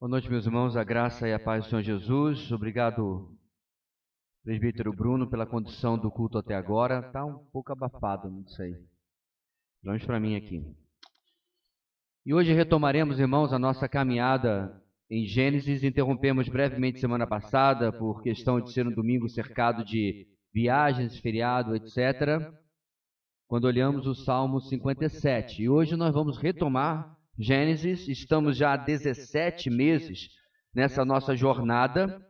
Boa noite, meus irmãos, a graça e a paz do Senhor Jesus. Obrigado, presbítero Bruno, pela condução do culto até agora. Está um pouco abafado, não sei. Vamos para mim aqui. E hoje retomaremos, irmãos, a nossa caminhada em Gênesis. Interrompemos brevemente semana passada por questão de ser um domingo cercado de viagens, feriado, etc., quando olhamos o Salmo 57. E hoje nós vamos retomar Gênesis. Estamos já há 17 meses nessa nossa jornada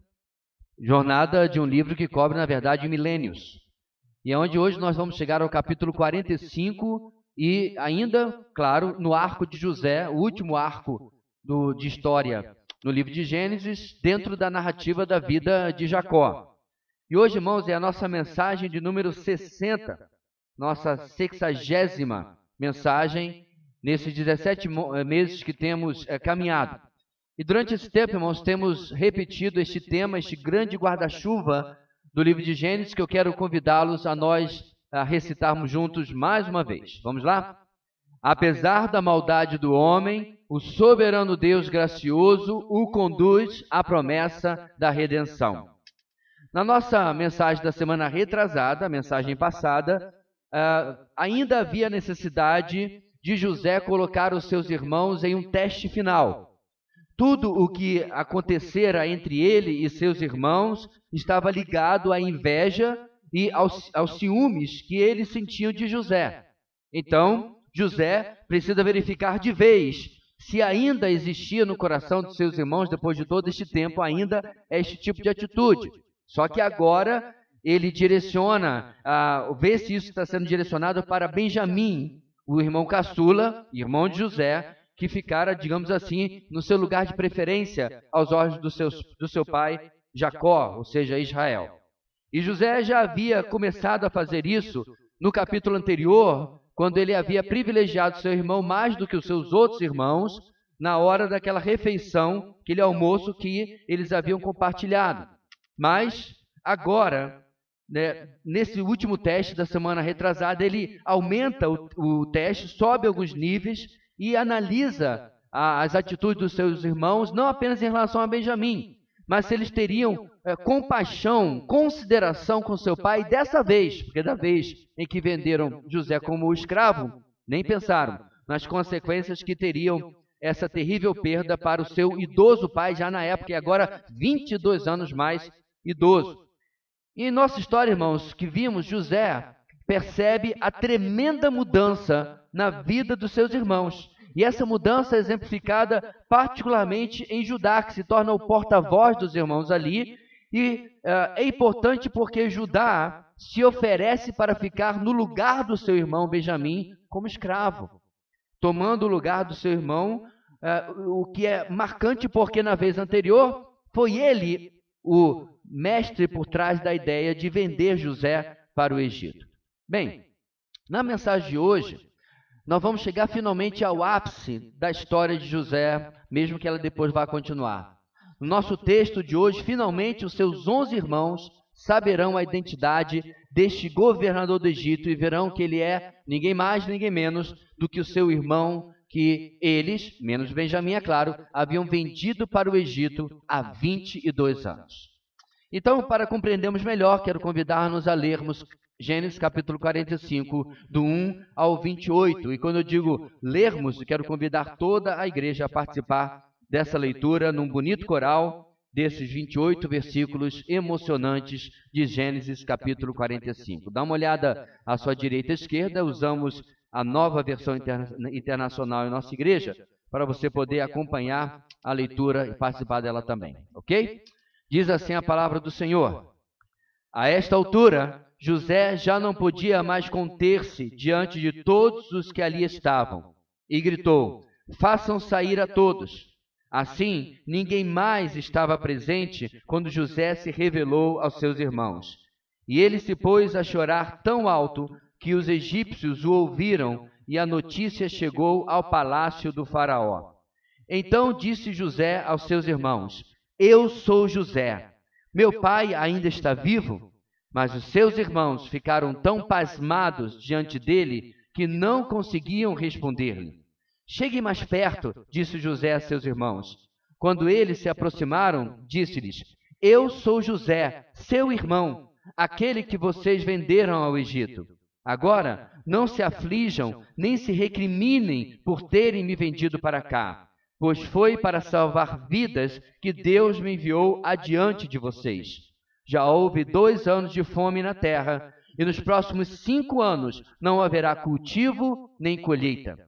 de um livro que cobre, na verdade, milênios. E é onde hoje nós vamos chegar ao capítulo 45 e ainda, claro, no arco de José, o último arco de história no livro de Gênesis, dentro da narrativa da vida de Jacó. E hoje, irmãos, é a nossa mensagem de número 60, nossa 60ª mensagem nesses 17 meses que temos caminhado. E durante esse tempo, irmãos, temos repetido este tema, este grande guarda-chuva do livro de Gênesis, que eu quero convidá-los a nós a recitarmos juntos mais uma vez. Vamos lá? Apesar da maldade do homem, o soberano Deus gracioso o conduz à promessa da redenção. Na nossa mensagem da semana retrasada, a mensagem passada, ainda havia necessidade de José colocar os seus irmãos em um teste final. Tudo o que acontecera entre ele e seus irmãos estava ligado à inveja e aos ciúmes que eles sentiam de José. Então, José precisa verificar de vez se ainda existia no coração de seus irmãos, depois de todo este tempo, ainda este tipo de atitude. Só que agora ele direciona, vê se isso está sendo direcionado para Benjamim, o irmão caçula, irmão de José, que ficara, digamos assim, no seu lugar de preferência aos olhos do seu pai Jacó, ou seja, Israel. E José já havia começado a fazer isso no capítulo anterior, quando ele havia privilegiado seu irmão mais do que os seus outros irmãos, na hora daquela refeição, aquele almoço que eles haviam compartilhado. Mas, agora, nesse último teste da semana retrasada, ele aumenta o teste, sobe alguns níveis e analisa as atitudes dos seus irmãos, não apenas em relação a Benjamim, mas se eles teriam compaixão, consideração com seu pai dessa vez, porque da vez em que venderam José como escravo, nem pensaram nas consequências que teriam essa terrível perda para o seu idoso pai, já na época, e agora 22 anos mais idoso. E em nossa história, irmãos, que vimos, José percebe a tremenda mudança na vida dos seus irmãos. E essa mudança é exemplificada particularmente em Judá, que se torna o porta-voz dos irmãos ali. E é importante porque Judá se oferece para ficar no lugar do seu irmão Benjamim como escravo, tomando o lugar do seu irmão, o que é marcante porque na vez anterior foi ele o mestre por trás da ideia de vender José para o Egito. Bem, na mensagem de hoje, nós vamos chegar finalmente ao ápice da história de José, mesmo que ela depois vá continuar. No nosso texto de hoje, finalmente, os seus 11 irmãos saberão a identidade deste governador do Egito e verão que ele é ninguém mais, ninguém menos do que o seu irmão que eles, menos Benjamim, é claro, haviam vendido para o Egito há 22 anos. Então, para compreendermos melhor, quero convidar-nos a lermos Gênesis capítulo 45, do 1 ao 28. E quando eu digo lermos, quero convidar toda a igreja a participar dessa leitura num bonito coral desses 28 versículos emocionantes de Gênesis capítulo 45. Dá uma olhada à sua direita e esquerda, usamos a nova versão internacional em nossa igreja, para você poder acompanhar a leitura e participar dela também, ok? Diz assim a palavra do Senhor: a esta altura, José já não podia mais conter-se diante de todos os que ali estavam, e gritou: façam sair a todos. Assim, ninguém mais estava presente quando José se revelou aos seus irmãos. E ele se pôs a chorar tão alto que os egípcios o ouviram, e a notícia chegou ao palácio do faraó. Então disse José aos seus irmãos: eu sou José. Meu pai ainda está vivo? Mas os seus irmãos ficaram tão pasmados diante dele que não conseguiam responder-lhe. Cheguem mais perto, disse José a seus irmãos. Quando eles se aproximaram, disse-lhes: Eu sou José, seu irmão, aquele que vocês venderam ao Egito. Agora, não se aflijam, nem se recriminem por terem me vendido para cá, pois foi para salvar vidas que Deus me enviou adiante de vocês. Já houve 2 anos de fome na terra, e nos próximos 5 anos não haverá cultivo nem colheita.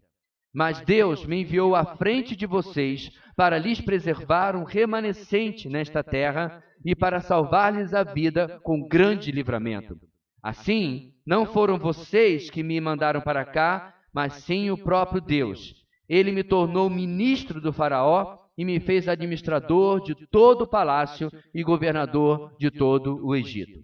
Mas Deus me enviou à frente de vocês para lhes preservar um remanescente nesta terra e para salvar-lhes a vida com grande livramento. Assim, não foram vocês que me mandaram para cá, mas sim o próprio Deus. Ele me tornou ministro do Faraó e me fez administrador de todo o palácio e governador de todo o Egito.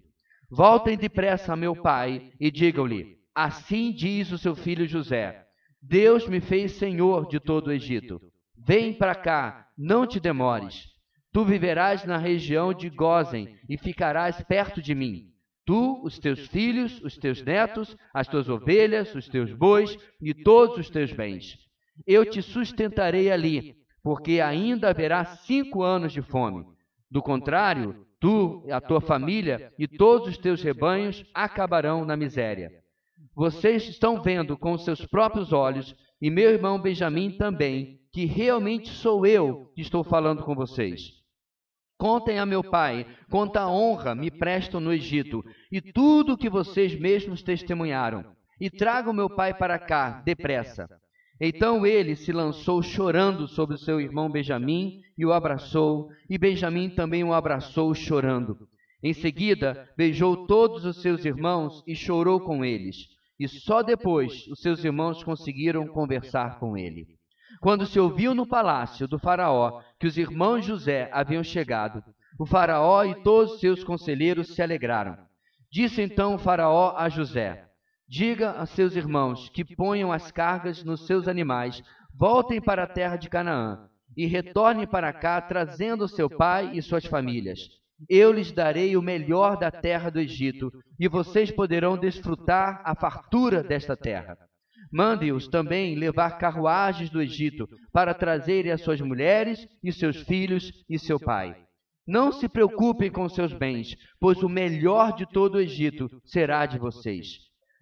Voltem depressa a meu pai e digam-lhe: assim diz o seu filho José: Deus me fez senhor de todo o Egito. Vem para cá, não te demores. Tu viverás na região de Gósen e ficarás perto de mim. Tu, os teus filhos, os teus netos, as tuas ovelhas, os teus bois e todos os teus bens. Eu te sustentarei ali, porque ainda haverá 5 anos de fome. Do contrário, tu, a tua família e todos os teus rebanhos acabarão na miséria. Vocês estão vendo com os seus próprios olhos, e meu irmão Benjamim também, que realmente sou eu que estou falando com vocês. Contem a meu pai quanta honra me prestam no Egito, e tudo o que vocês mesmos testemunharam. E tragam meu pai para cá, depressa. Então ele se lançou chorando sobre o seu irmão Benjamim e o abraçou, e Benjamim também o abraçou chorando. Em seguida, beijou todos os seus irmãos e chorou com eles. E só depois os seus irmãos conseguiram conversar com ele. Quando se ouviu no palácio do Faraó que os irmãos José haviam chegado, o Faraó e todos os seus conselheiros se alegraram. Disse então o Faraó a José: diga a seus irmãos que ponham as cargas nos seus animais, voltem para a terra de Canaã e retornem para cá trazendo seu pai e suas famílias. Eu lhes darei o melhor da terra do Egito, e vocês poderão desfrutar a fartura desta terra. Mande-os também levar carruagens do Egito, para trazerem as suas mulheres e seus filhos e seu pai. Não se preocupem com seus bens, pois o melhor de todo o Egito será de vocês.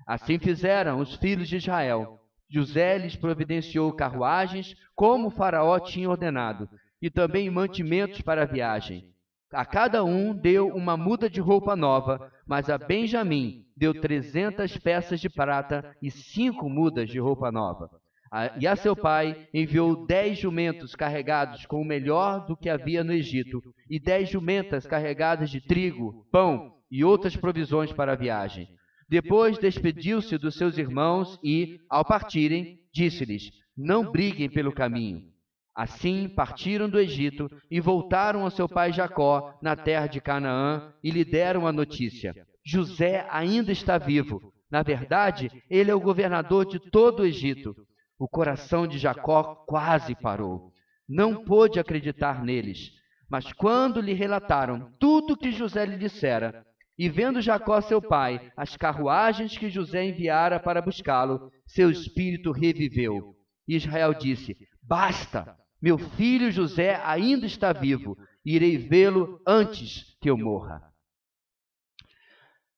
Assim fizeram os filhos de Israel. José lhes providenciou carruagens, como o Faraó tinha ordenado, e também mantimentos para a viagem. A cada um deu uma muda de roupa nova, mas a Benjamim deu 300 peças de prata e 5 mudas de roupa nova. E a seu pai enviou 10 jumentos carregados com o melhor do que havia no Egito, e 10 jumentas carregadas de trigo, pão e outras provisões para a viagem. Depois despediu-se dos seus irmãos e, ao partirem, disse-lhes: não briguem pelo caminho. Assim partiram do Egito e voltaram a seu pai Jacó na terra de Canaã e lhe deram a notícia: José ainda está vivo. Na verdade, ele é o governador de todo o Egito. O coração de Jacó quase parou. Não pôde acreditar neles. Mas quando lhe relataram tudo o que José lhe dissera, e vendo Jacó seu pai as carruagens que José enviara para buscá-lo, seu espírito reviveu. E Israel disse: basta! Meu filho José ainda está vivo, e irei vê-lo antes que eu morra.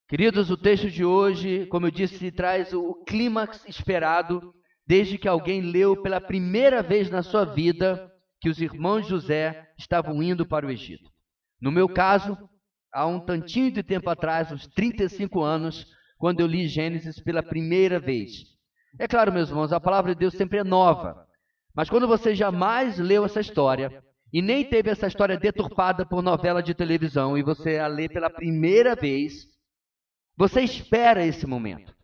Queridos, o texto de hoje, como eu disse, traz o clímax esperado desde que alguém leu pela primeira vez na sua vida que os irmãos José estavam indo para o Egito. No meu caso, há um tantinho de tempo atrás, uns 35 anos, quando eu li Gênesis pela primeira vez. É claro, meus irmãos, a palavra de Deus sempre é nova. Mas quando você jamais leu essa história, e nem teve essa história deturpada por novela de televisão, e você a lê pela primeira vez, você espera esse momento.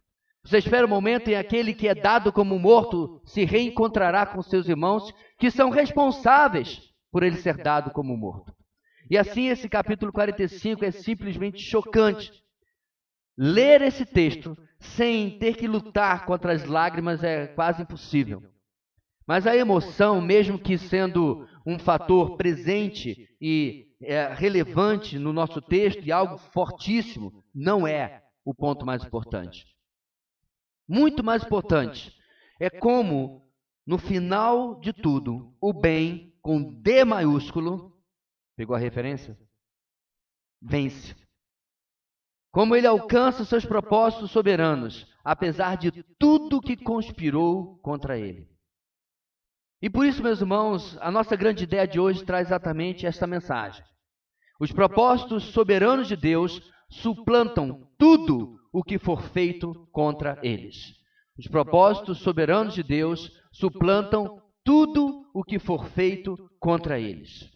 Você espera o momento em aquele que é dado como morto se reencontrará com seus irmãos, que são responsáveis por ele ser dado como morto. E assim esse capítulo 45 é simplesmente chocante. Ler esse texto sem ter que lutar contra as lágrimas é quase impossível. Mas a emoção, mesmo que sendo um fator presente e relevante no nosso texto e algo fortíssimo, não é o ponto mais importante. Muito mais importante é como, no final de tudo, o bem com D maiúsculo, pegou a referência? Vence. Como ele alcança seus propósitos soberanos, apesar de tudo que conspirou contra ele. E por isso, meus irmãos, a nossa grande ideia de hoje traz exatamente esta mensagem. Os propósitos soberanos de Deus suplantam tudo o que for feito contra eles. Os propósitos soberanos de Deus suplantam tudo o que for feito contra eles.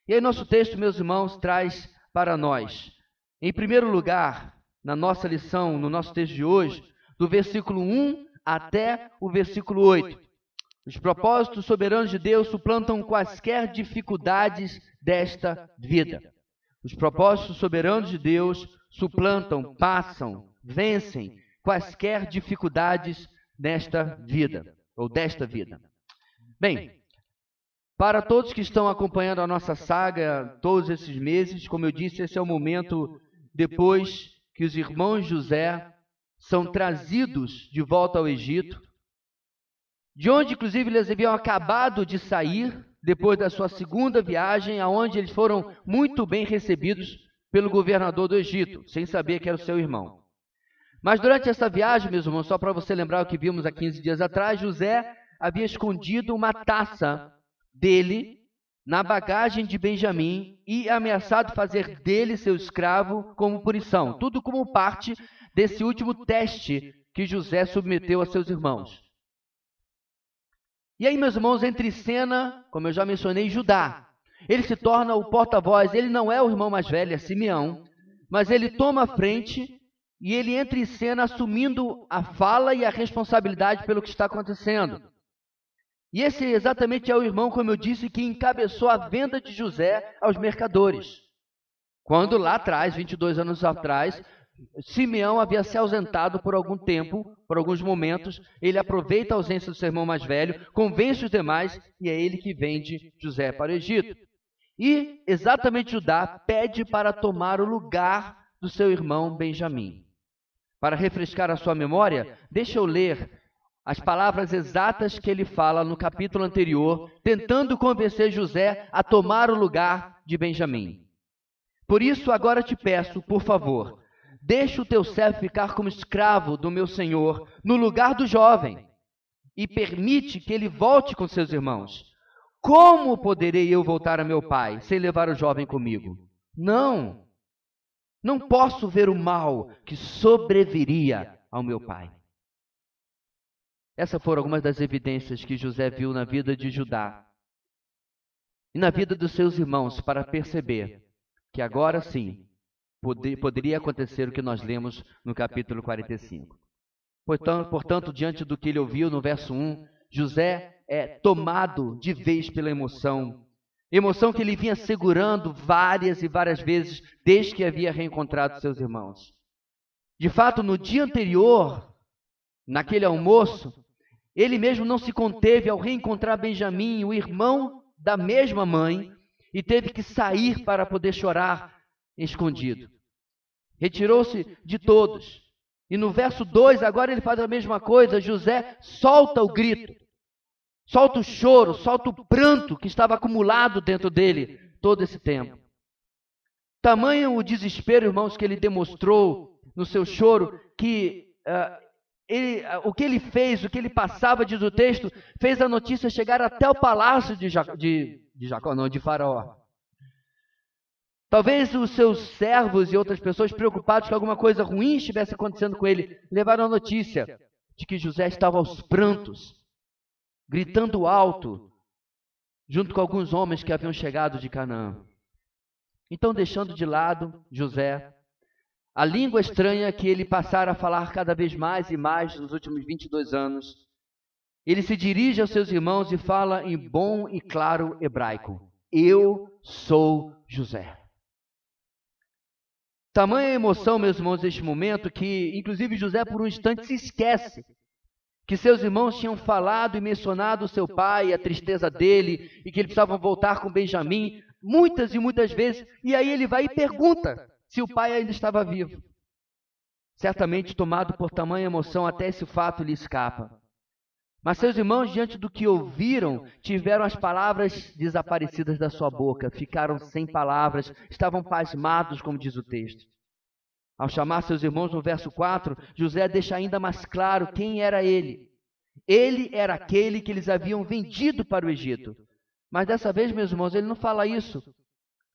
E aí nosso texto, meus irmãos, traz para nós, em primeiro lugar, na nossa lição, no nosso texto de hoje, do versículo 1 até o versículo 8. Os propósitos soberanos de Deus suplantam quaisquer dificuldades desta vida. Os propósitos soberanos de Deus suplantam, passam, vencem quaisquer dificuldades nesta vida, ou desta vida. Bem, para todos que estão acompanhando a nossa saga todos esses meses, como eu disse, esse é o momento depois que os irmãos José são trazidos de volta ao Egito, de onde, inclusive, eles haviam acabado de sair, depois da sua segunda viagem, aonde eles foram muito bem recebidos pelo governador do Egito, sem saber que era o seu irmão. Mas durante essa viagem, meus irmãos, só para você lembrar o que vimos há 15 dias atrás, José havia escondido uma taça dele na bagagem de Benjamim e ameaçado fazer dele seu escravo como punição. Tudo como parte desse último teste que José submeteu a seus irmãos. E aí, meus irmãos, entra em cena, como eu já mencionei, Judá. Ele se torna o porta-voz. Ele não é o irmão mais velho, é Simeão, mas ele toma a frente e ele entra em cena assumindo a fala e a responsabilidade pelo que está acontecendo. E esse exatamente é o irmão, como eu disse, que encabeçou a venda de José aos mercadores. Quando lá atrás, 22 anos atrás, Simeão havia se ausentado por algum tempo, por alguns momentos, ele aproveita a ausência do seu irmão mais velho, convence os demais e é ele que vende José para o Egito. E exatamente Judá pede para tomar o lugar do seu irmão Benjamim. Para refrescar a sua memória, deixa eu ler as palavras exatas que ele fala no capítulo anterior, tentando convencer José a tomar o lugar de Benjamim. Por isso, agora te peço, por favor, deixa o teu servo ficar como escravo do meu senhor, no lugar do jovem, e permite que ele volte com seus irmãos. Como poderei eu voltar a meu pai, sem levar o jovem comigo? Não posso ver o mal que sobreviria ao meu pai. Essas foram algumas das evidências que José viu na vida de Judá e na vida dos seus irmãos para perceber que agora sim poderia acontecer o que nós lemos no capítulo 45. Portanto, diante do que ele ouviu no verso 1, José é tomado de vez pela emoção que ele vinha segurando várias e várias vezes desde que havia reencontrado seus irmãos. De fato, no dia anterior, naquele almoço, ele mesmo não se conteve ao reencontrar Benjamim, o irmão da mesma mãe, e teve que sair para poder chorar escondido. Retirou-se de todos. E no verso 2, agora ele faz a mesma coisa. José solta o grito, solta o choro, solta o pranto que estava acumulado dentro dele todo esse tempo. Tamanho o desespero, irmãos, que ele demonstrou no seu choro, que o que ele fez, o que ele passava, diz o texto, fez a notícia chegar até o palácio de Faraó. Talvez os seus servos e outras pessoas preocupados que alguma coisa ruim estivesse acontecendo com ele, levaram a notícia de que José estava aos prantos, gritando alto, junto com alguns homens que haviam chegado de Canaã. Então, deixando de lado José, a língua estranha que ele passara a falar cada vez mais e mais nos últimos 22 anos, ele se dirige aos seus irmãos e fala em bom e claro hebraico: eu sou José. Tamanha emoção, meus irmãos, neste momento, que inclusive José por um instante se esquece que seus irmãos tinham falado e mencionado o seu pai, a tristeza dele, e que eles precisavam voltar com Benjamim, muitas e muitas vezes, e aí ele vai e pergunta se o pai ainda estava vivo. Certamente, tomado por tamanha emoção, até esse fato lhe escapa. Mas seus irmãos, diante do que ouviram, tiveram as palavras desaparecidas da sua boca, ficaram sem palavras, estavam pasmados, como diz o texto. Ao chamar seus irmãos no verso 4, José deixa ainda mais claro quem era ele. Ele era aquele que eles haviam vendido para o Egito. Mas dessa vez, meus irmãos, ele não fala isso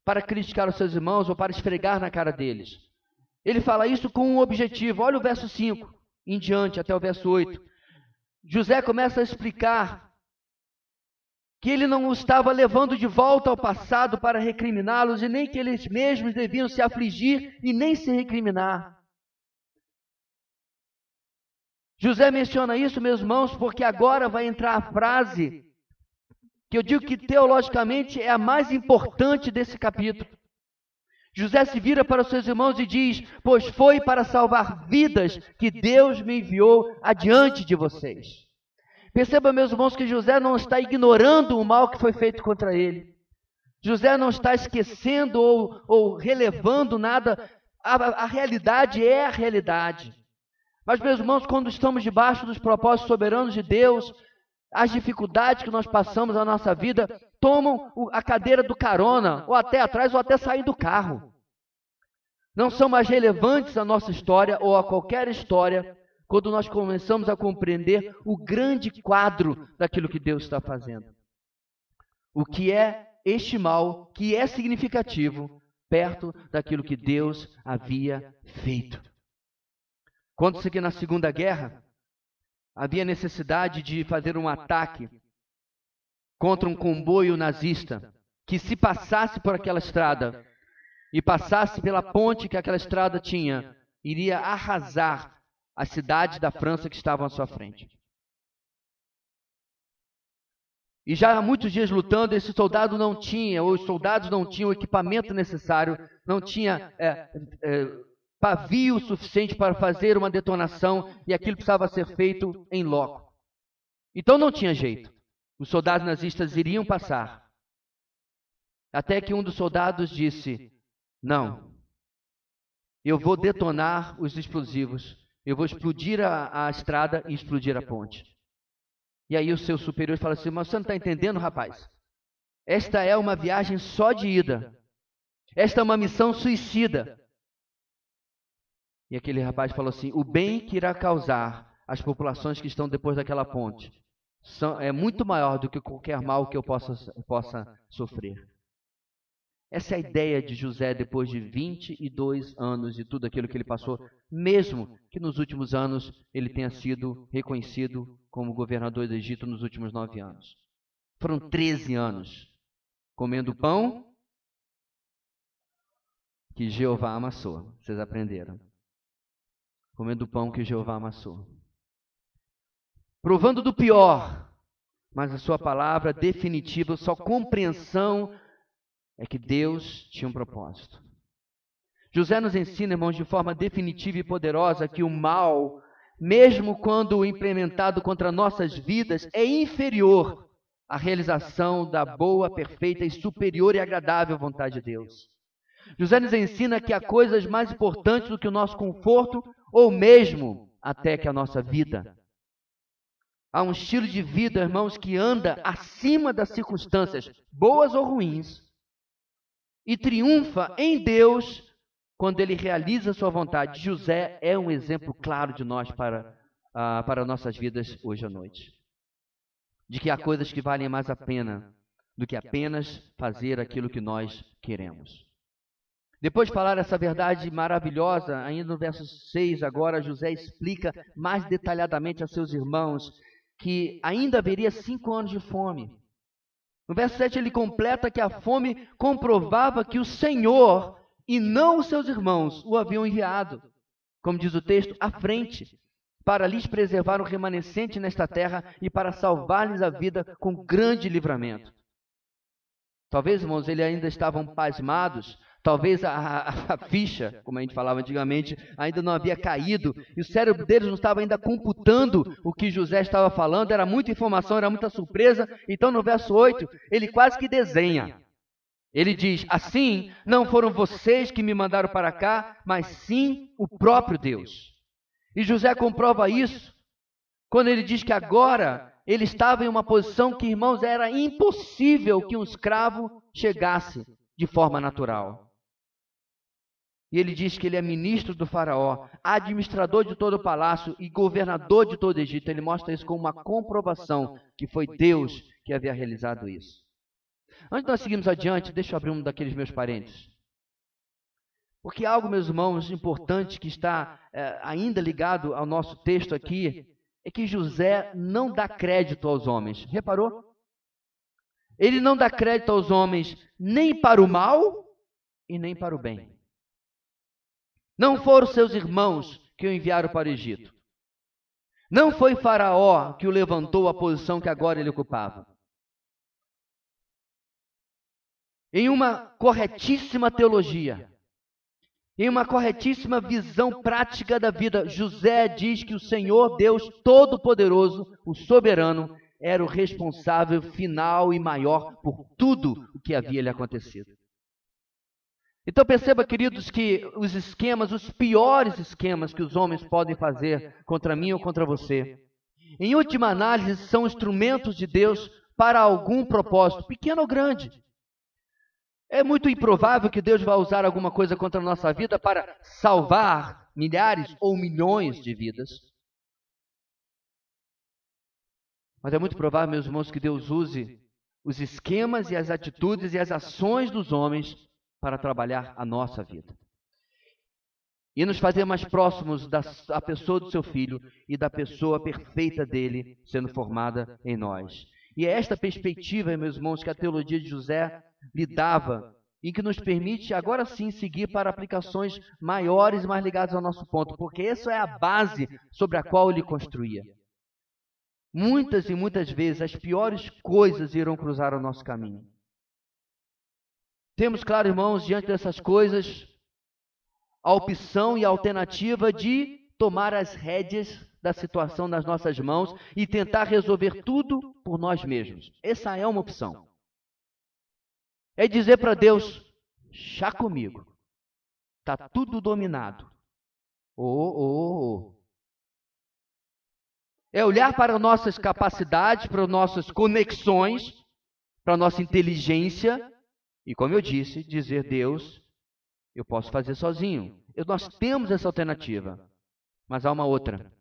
para criticar os seus irmãos ou para esfregar na cara deles. Ele fala isso com um objetivo. Olha o verso 5 em diante, até o verso 8. José começa a explicar que ele não os estava levando de volta ao passado para recriminá-los e nem que eles mesmos deviam se afligir e nem se recriminar. José menciona isso, meus irmãos, porque agora vai entrar a frase que eu digo que teologicamente é a mais importante desse capítulo. José se vira para os seus irmãos e diz: pois foi para salvar vidas que Deus me enviou adiante de vocês. Perceba, meus irmãos, que José não está ignorando o mal que foi feito contra ele. José não está esquecendo ou relevando nada. A realidade é a realidade. Mas, meus irmãos, quando estamos debaixo dos propósitos soberanos de Deus, as dificuldades que nós passamos na nossa vida tomam a cadeira do carona, ou até atrás, ou até sair do carro. Não são mais relevantes à nossa história ou a qualquer história quando nós começamos a compreender o grande quadro daquilo que Deus está fazendo. O que é este mal, que é significativo, perto daquilo que Deus havia feito. Conta-se que na Segunda Guerra havia necessidade de fazer um ataque contra um comboio nazista que, se passasse por aquela estrada e passasse pela ponte que aquela estrada tinha, iria arrasar as cidades da França que estavam à sua frente. E já há muitos dias lutando, esse soldado não tinha, ou os soldados não tinham o equipamento necessário, não tinha pavio suficiente para fazer uma detonação, e aquilo precisava ser feito em loco. Então não tinha jeito. Os soldados nazistas iriam passar. Até que um dos soldados disse: não, eu vou detonar os explosivos, eu vou explodir a estrada e explodir a ponte. E aí o seu superior fala assim: mas você não está entendendo, rapaz? Esta é uma viagem só de ida. Esta é uma missão suicida. E aquele rapaz falou assim: o bem que irá causar às populações que estão depois daquela ponte é muito maior do que qualquer mal que eu possa sofrer. Essa é a ideia de José depois de 22 anos e tudo aquilo que ele passou, mesmo que nos últimos anos ele tenha sido reconhecido como governador do Egito nos últimos 9 anos. Foram 13 anos comendo pão que Jeová amassou. Vocês aprenderam? Comendo pão que Jeová amassou. Provando do pior, mas a sua palavra definitiva, sua compreensão é que Deus tinha um propósito. José nos ensina, irmãos, de forma definitiva e poderosa que o mal, mesmo quando implementado contra nossas vidas, é inferior à realização da boa, perfeita e superior e agradável vontade de Deus. José nos ensina que há coisas mais importantes do que o nosso conforto ou mesmo até que a nossa vida. Há um estilo de vida, irmãos, que anda acima das circunstâncias, boas ou ruins, e triunfa em Deus quando ele realiza a sua vontade. José é um exemplo claro de nós para nossas vidas hoje à noite. De que há coisas que valem mais a pena do que apenas fazer aquilo que nós queremos. Depois de falar essa verdade maravilhosa, ainda no verso 6, agora José explica mais detalhadamente a seus irmãos que ainda haveria 5 anos de fome. No verso 7 ele completa que a fome comprovava que o Senhor e não os seus irmãos o haviam enviado, como diz o texto, à frente, para lhes preservar o remanescente nesta terra e para salvar-lhes a vida com grande livramento. Talvez, irmãos, eles ainda estavam pasmados, talvez a ficha, como a gente falava antigamente, ainda não havia caído, e o cérebro deles não estava ainda computando o que José estava falando, era muita informação, era muita surpresa. Então no verso 8, ele quase que desenha. Ele diz: assim, não foram vocês que me mandaram para cá, mas sim o próprio Deus. E José comprova isso quando ele diz que agora ele estava em uma posição que, irmãos, era impossível que um escravo chegasse de forma natural. E ele diz que ele é ministro do faraó, administrador de todo o palácio e governador de todo o Egito. Ele mostra isso como uma comprovação que foi Deus que havia realizado isso. Antes de nós seguirmos adiante, deixa eu abrir um daqueles meus parênteses. Porque algo, meus irmãos, importante que está ainda ligado ao nosso texto aqui, é que José não dá crédito aos homens. Reparou? Ele não dá crédito aos homens nem para o mal e nem para o bem. Não foram seus irmãos que o enviaram para o Egito. Não foi Faraó que o levantou à posição que agora ele ocupava. Em uma corretíssima teologia, em uma corretíssima visão prática da vida, José diz que o Senhor Deus Todo-Poderoso, o soberano, era o responsável final e maior por tudo o que havia lhe acontecido. Então perceba, queridos, que os esquemas, os piores esquemas que os homens podem fazer contra mim ou contra você, em última análise, são instrumentos de Deus para algum propósito, pequeno ou grande. É muito improvável que Deus vá usar alguma coisa contra a nossa vida para salvar milhares ou milhões de vidas. Mas é muito provável, meus irmãos, que Deus use os esquemas e as atitudes e as ações dos homens para trabalhar a nossa vida. E nos fazer mais próximos da pessoa do seu Filho e da pessoa perfeita dele sendo formada em nós. E é esta perspectiva, meus irmãos, que a teologia de José lhe dava e que nos permite agora sim seguir para aplicações maiores e mais ligadas ao nosso ponto, porque essa é a base sobre a qual ele construía. Muitas e muitas vezes as piores coisas irão cruzar o nosso caminho. Temos, claro, irmãos, diante dessas coisas, a opção e a alternativa de tomar as rédeas da situação nas nossas mãos e tentar resolver tudo por nós mesmos. Essa é uma opção. É dizer para Deus, chá comigo, está tudo dominado. É olhar para nossas capacidades, para nossas conexões, para nossa inteligência e, como eu disse, dizer, Deus, eu posso fazer sozinho. Nós temos essa alternativa, mas há uma outra.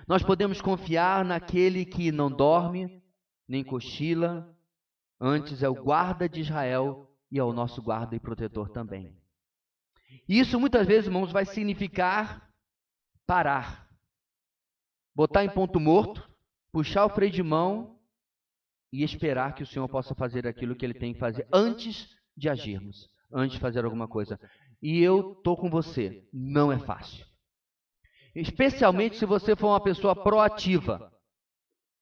Nós podemos confiar naquele que não dorme, nem cochila, antes é o guarda de Israel e é o nosso guarda e protetor também. E isso muitas vezes, irmãos, vai significar parar, botar em ponto morto, puxar o freio de mão e esperar que o Senhor possa fazer aquilo que Ele tem que fazer antes de agirmos, antes de fazer alguma coisa. E eu estou com você, não é fácil. Especialmente se você for uma pessoa proativa.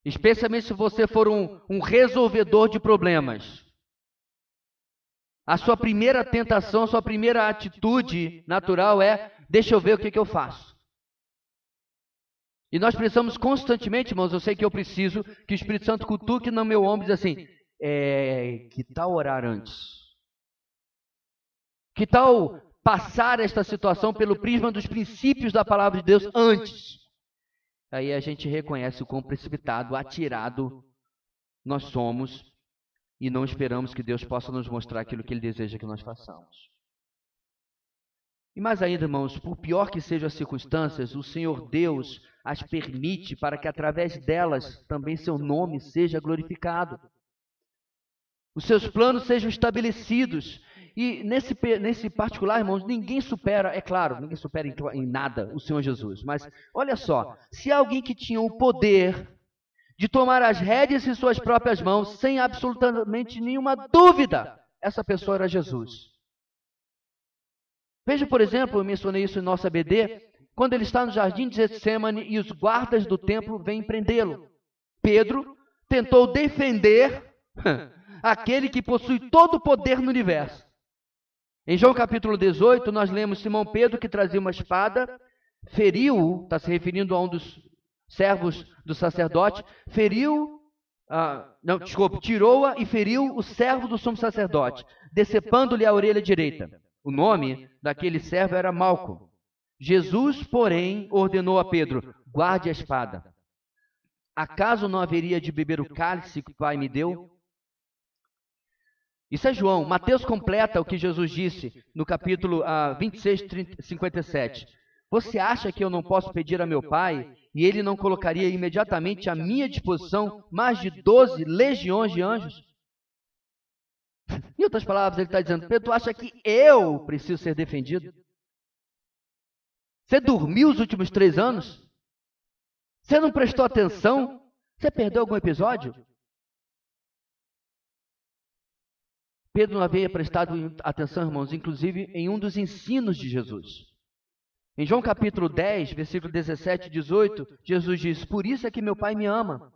Especialmente se você for um resolvedor de problemas. A sua primeira tentação, a sua primeira atitude natural é, deixa eu ver o que eu faço. E nós precisamos constantemente, irmãos, eu sei que eu preciso, que o Espírito Santo cutuque no meu ombro e diz assim, que tal orar antes? Que tal passar esta situação pelo prisma dos princípios da palavra de Deus antes? Aí a gente reconhece o quão precipitado, atirado nós somos e não esperamos que Deus possa nos mostrar aquilo que Ele deseja que nós façamos. E mais ainda, irmãos, por pior que sejam as circunstâncias, o Senhor Deus as permite para que através delas também seu nome seja glorificado. Os seus planos sejam estabelecidos. E nesse particular, irmãos, ninguém supera, é claro, ninguém supera em nada o Senhor Jesus. Mas olha só, se alguém que tinha o poder de tomar as rédeas em suas próprias mãos, sem absolutamente nenhuma dúvida, essa pessoa era Jesus. Veja, por exemplo, eu mencionei isso em nossa BD, quando ele está no jardim de Getsêmani e os guardas do templo vêm prendê-lo. Pedro tentou defender aquele que possui todo o poder no universo. Em João capítulo 18, nós lemos Simão Pedro que trazia uma espada, feriu, está se referindo a um dos servos do sacerdote, tirou-a e feriu o servo do sumo sacerdote, decepando-lhe a orelha direita. O nome daquele servo era Malco. Jesus, porém, ordenou a Pedro, guarde a espada. acaso não haveria de beber o cálice que o Pai me deu? Isso é João. Mateus completa o que Jesus disse no capítulo 26, 57. Você acha que eu não posso pedir a meu Pai e ele não colocaria imediatamente à minha disposição mais de 12 legiões de anjos? Em outras palavras, ele está dizendo: Pedro, tu acha que eu preciso ser defendido? Você dormiu os últimos 3 anos? Você não prestou atenção? Você perdeu algum episódio? Pedro não havia prestado atenção, irmãos, inclusive em um dos ensinos de Jesus. Em João capítulo 10, versículo 17 e 18, Jesus diz: por isso é que meu Pai me ama,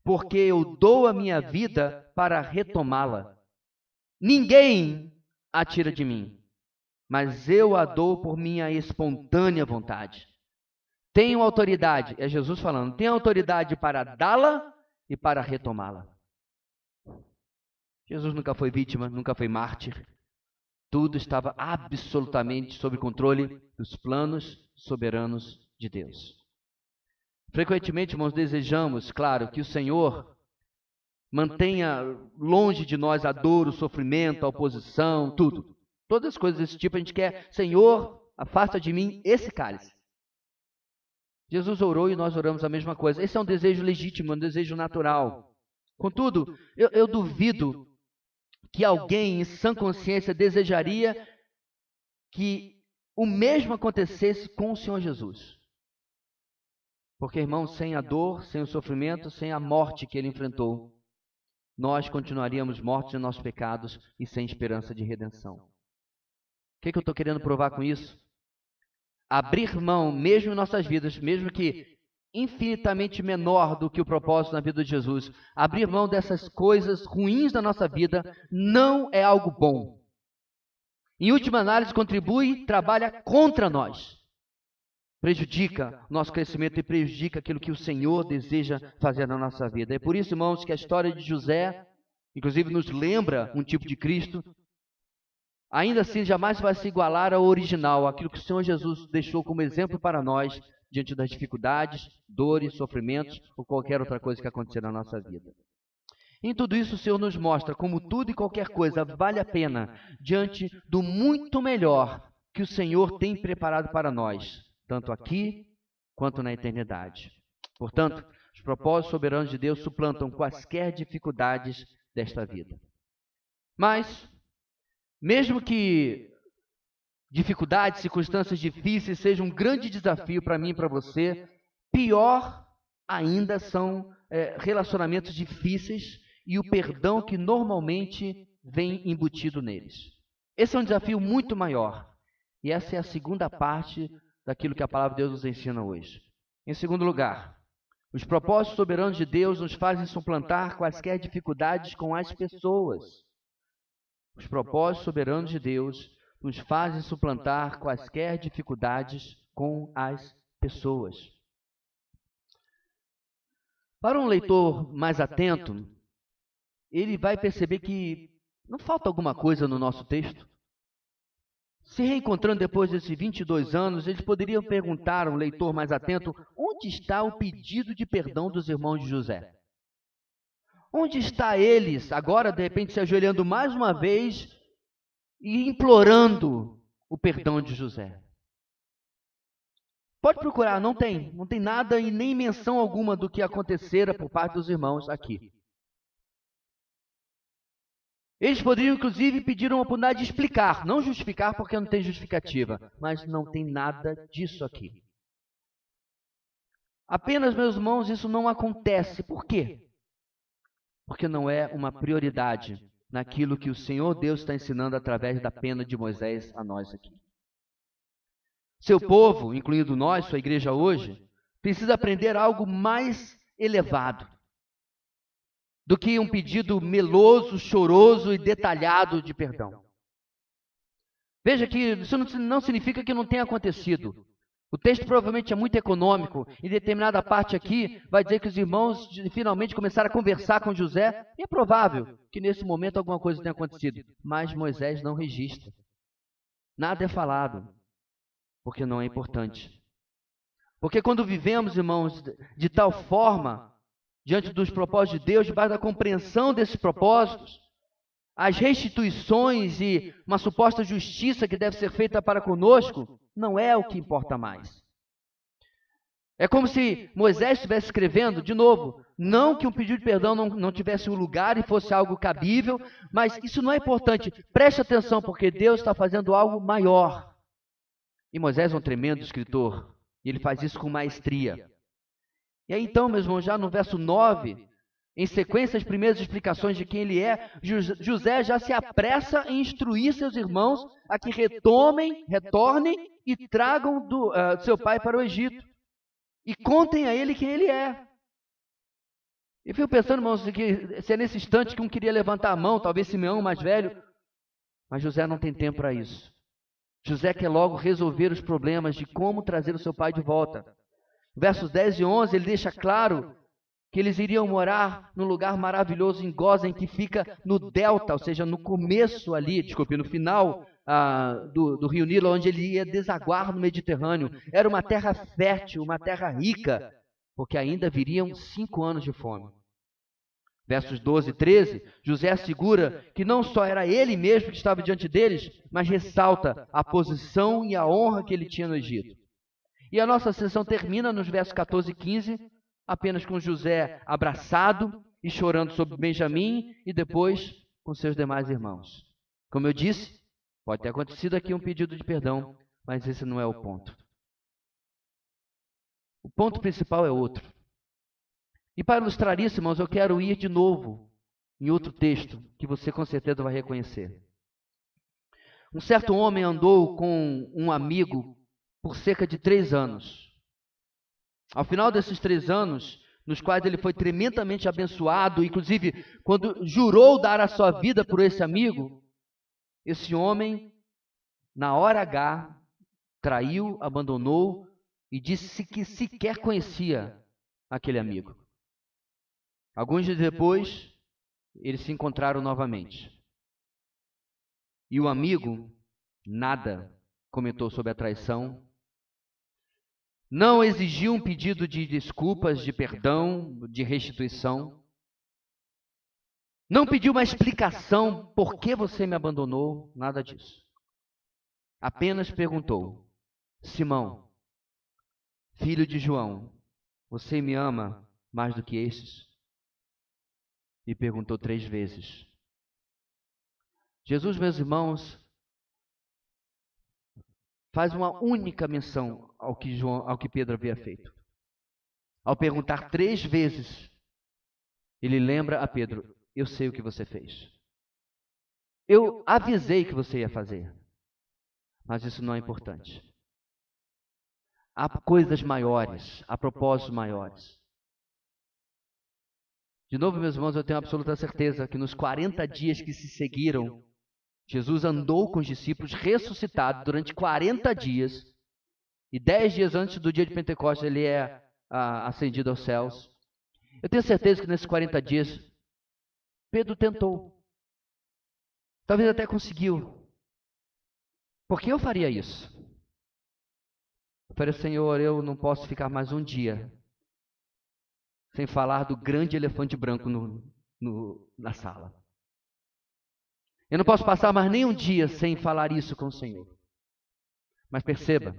porque eu dou a minha vida para retomá-la. Ninguém a tira de mim, mas eu a dou por minha espontânea vontade. Tenho autoridade, é Jesus falando, tenho autoridade para dá-la e para retomá-la. Jesus nunca foi vítima, nunca foi mártir. Tudo estava absolutamente sob controle dos planos soberanos de Deus. Frequentemente, irmãos, desejamos, claro, que o Senhor mantenha longe de nós a dor, o sofrimento, a oposição, tudo. Todas as coisas desse tipo a gente quer: Senhor, afasta de mim esse cálice. Jesus orou e nós oramos a mesma coisa. Esse é um desejo legítimo, um desejo natural. Contudo, eu duvido que alguém em sã consciência desejaria que o mesmo acontecesse com o Senhor Jesus. Porque, irmãos, sem a dor, sem o sofrimento, sem a morte que ele enfrentou, nós continuaríamos mortos em nossos pecados e sem esperança de redenção. O que eu estou querendo provar com isso? Abrir mão, mesmo em nossas vidas, mesmo que infinitamente menor do que o propósito na vida de Jesus, abrir mão dessas coisas ruins da nossa vida não é algo bom. Em última análise, contribui, trabalha contra nós. Prejudica o nosso crescimento e prejudica aquilo que o Senhor deseja fazer na nossa vida. É por isso, irmãos, que a história de José, inclusive, nos lembra um tipo de Cristo. Ainda assim, jamais vai se igualar ao original, aquilo que o Senhor Jesus deixou como exemplo para nós, diante das dificuldades, dores, sofrimentos ou qualquer outra coisa que acontecer na nossa vida. Em tudo isso, o Senhor nos mostra como tudo e qualquer coisa vale a pena diante do muito melhor que o Senhor tem preparado para nós, tanto aqui quanto na eternidade. Portanto, os propósitos soberanos de Deus suplantam quaisquer dificuldades desta vida. Mas, mesmo que dificuldades, circunstâncias difíceis sejam um grande desafio para mim e para você, pior ainda são relacionamentos difíceis e o perdão que normalmente vem embutido neles. Esse é um desafio muito maior. E essa é a segunda parte daquilo que a palavra de Deus nos ensina hoje. Em segundo lugar, os propósitos soberanos de Deus nos fazem suplantar quaisquer dificuldades com as pessoas. Os propósitos soberanos de Deus nos fazem suplantar quaisquer dificuldades com as pessoas. Para um leitor mais atento, ele vai perceber que não falta alguma coisa no nosso texto. Se reencontrando depois desses 22 anos, eles poderiam perguntar ao leitor mais atento: onde está o pedido de perdão dos irmãos de José? Onde está eles, agora de repente se ajoelhando mais uma vez e implorando o perdão de José? Pode procurar, não tem nada e nem menção alguma do que acontecera por parte dos irmãos aqui. Eles poderiam, inclusive, pedir uma oportunidade de explicar, não justificar, porque não tem justificativa, mas não tem nada disso aqui. Apenas, meus irmãos, isso não acontece. Por quê? Porque não é uma prioridade naquilo que o Senhor Deus está ensinando através da pena de Moisés a nós aqui. Seu povo, incluindo nós, sua igreja hoje, precisa aprender algo mais elevado do que um pedido meloso, choroso e detalhado de perdão. Veja que isso não significa que não tenha acontecido. O texto provavelmente é muito econômico. Em determinada parte aqui, vai dizer que os irmãos finalmente começaram a conversar com José. E é provável que nesse momento alguma coisa tenha acontecido. Mas Moisés não registra. Nada é falado, porque não é importante. Porque quando vivemos, irmãos, de tal forma diante dos propósitos de Deus, debaixo da compreensão desses propósitos, as restituições e uma suposta justiça que deve ser feita para conosco, não é o que importa mais. É como se Moisés estivesse escrevendo, de novo, não que um pedido de perdão não tivesse um lugar e fosse algo cabível, mas isso não é importante. Preste atenção, porque Deus está fazendo algo maior. E Moisés é um tremendo escritor, e ele faz isso com maestria. E aí então, meus irmãos, já no verso 9, em sequência às primeiras explicações de quem ele é, José já se apressa em instruir seus irmãos a que retornem e tragam do seu pai para o Egito. E contem a ele quem ele é. Eu fico pensando, irmãos, que se é nesse instante que um queria levantar a mão, talvez Simeão, mais velho, mas José não tem tempo para isso. José quer logo resolver os problemas de como trazer o seu pai de volta. Versos 10 e 11, ele deixa claro que eles iriam morar num lugar maravilhoso em Gósen, que fica no delta, ou seja, no começo ali, no final do rio Nilo, onde ele ia desaguar no Mediterrâneo. Era uma terra fértil, uma terra rica, porque ainda viriam 5 anos de fome. Versos 12 e 13, José assegura que não só era ele mesmo que estava diante deles, mas ressalta a posição e a honra que ele tinha no Egito. E a nossa sessão termina nos versos 14 e 15, apenas com José abraçado e chorando sobre Benjamim e depois com seus demais irmãos. Como eu disse, pode ter acontecido aqui um pedido de perdão, mas esse não é o ponto. O ponto principal é outro. E para ilustrar isso, irmãos, eu quero ir de novo em outro texto que você com certeza vai reconhecer. Um certo homem andou com um amigo por cerca de 3 anos. Ao final desses 3 anos, nos quais ele foi tremendamente abençoado, inclusive quando jurou dar a sua vida por esse amigo, esse homem, na hora H, traiu, abandonou e disse que sequer conhecia aquele amigo. Alguns dias depois, eles se encontraram novamente. E o amigo nada comentou sobre a traição, não exigiu um pedido de desculpas, de perdão, de restituição. Não pediu uma explicação por que você me abandonou, nada disso. Apenas perguntou: Simão, filho de João, você me ama mais do que esses? E perguntou 3 vezes. Jesus, meus irmãos, faz uma única menção ao que Pedro havia feito. Ao perguntar 3 vezes, ele lembra a Pedro: eu sei o que você fez. Eu avisei que você ia fazer. Mas isso não é importante. Há coisas maiores, há propósitos maiores. De novo, meus irmãos, eu tenho absoluta certeza que nos 40 dias que se seguiram, Jesus andou com os discípulos ressuscitado durante 40 dias, e 10 dias antes do dia de Pentecostes ele é ascendido aos céus. Eu tenho certeza que nesses 40 dias, Pedro tentou. Talvez até conseguiu. Por que eu faria isso? Eu falei: Senhor, eu não posso ficar mais um dia sem falar do grande elefante branco na sala. Eu não posso passar mais nem um dia sem falar isso com o Senhor. Mas perceba,